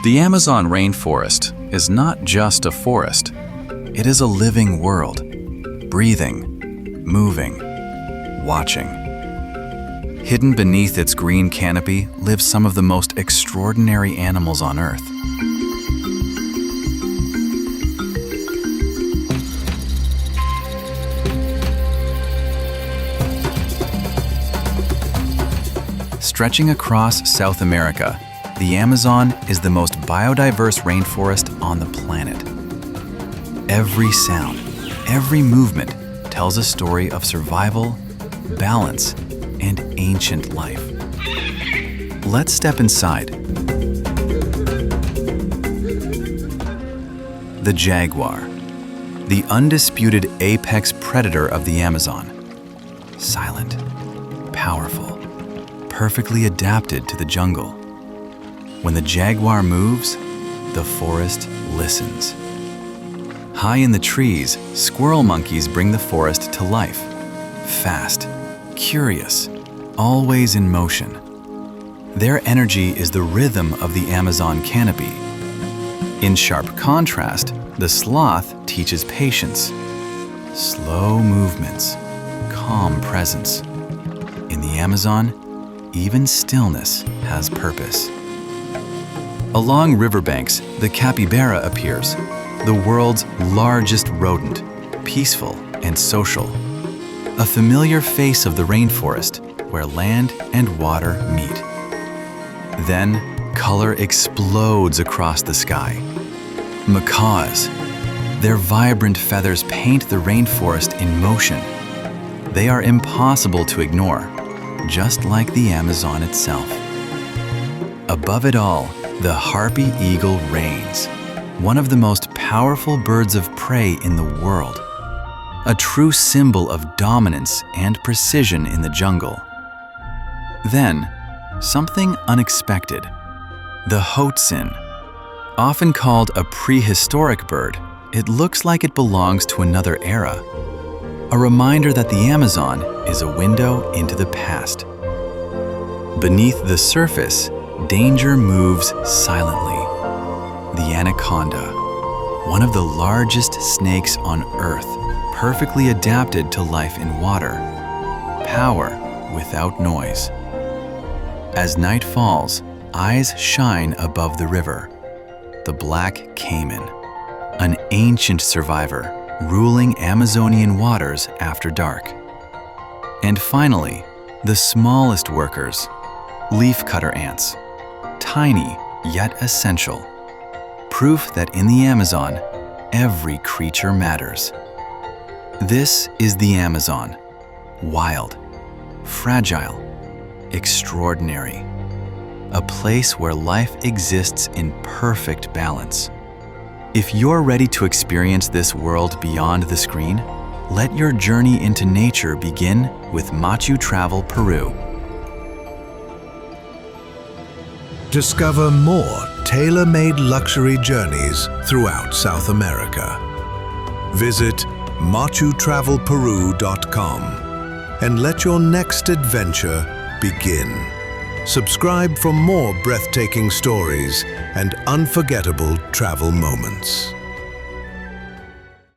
The Amazon rainforest is not just a forest. It is a living world, breathing, moving, watching. Hidden beneath its green canopy live some of the most extraordinary animals on Earth. Stretching across South America, the Amazon is the most biodiverse rainforest on the planet. Every sound, every movement tells a story of survival, balance, and ancient life. Let's step inside. The jaguar, the undisputed apex predator of the Amazon. Silent, powerful, perfectly adapted to the jungle. When the jaguar moves, the forest listens. High in the trees, squirrel monkeys bring the forest to life. Fast, curious, always in motion. Their energy is the rhythm of the Amazon canopy. In sharp contrast, the sloth teaches patience. Slow movements, calm presence. In the Amazon, even stillness has purpose. Along riverbanks, the capybara appears, the world's largest rodent, peaceful and social. A familiar face of the rainforest where land and water meet. Then, color explodes across the sky. Macaws. Their vibrant feathers paint the rainforest in motion. They are impossible to ignore, just like the Amazon itself. Above it all, the harpy eagle reigns, one of the most powerful birds of prey in the world, a true symbol of dominance and precision in the jungle. Then, something unexpected. The hoatzin. Often called a prehistoric bird, it looks like it belongs to another era, a reminder that the Amazon is a window into the past. Beneath the surface, danger moves silently. The anaconda, one of the largest snakes on Earth, perfectly adapted to life in water. Power without noise. As night falls, eyes shine above the river. The black caiman, an ancient survivor ruling Amazonian waters after dark. And finally, the smallest workers, leafcutter ants, tiny yet essential. Proof that in the Amazon, every creature matters. This is the Amazon, wild, fragile, extraordinary. A place where life exists in perfect balance. If you're ready to experience this world beyond the screen, let your journey into nature begin with Machu Travel Peru. Discover more tailor-made luxury journeys throughout South America. Visit machutravelperu.com and let your next adventure begin. Subscribe for more breathtaking stories and unforgettable travel moments.